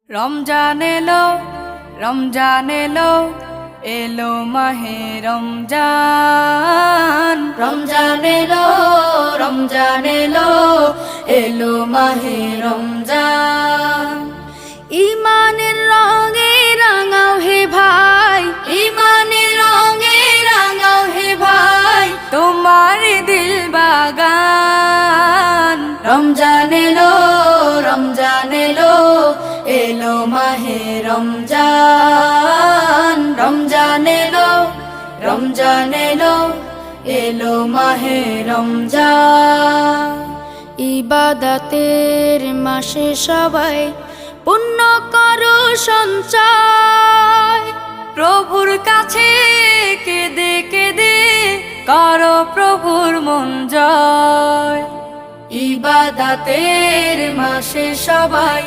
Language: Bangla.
রমজান এলো, রমজান এলো, এলো মাহে রমজান। রমজান এলো, রমজান এলো, এলো মাহে রমজান। ইমানের রঙে রাঙাও হে ভাই, ইমানের রঙে রাঙাও হে ভাই, তোমার দিল বাগান। রমজান এলো, রমজান এলো, এলো মাহে রমজান। রমজান এলো, রমজান এলো, এলো মাহে রমজান। ইবাদতের মাসে সবাই পুণ্য করো সঞ্চয়, প্রভুর কাছে কেঁদে কেঁদে করো প্রভুর মন জয়। ইবাদতের মাসে সবাই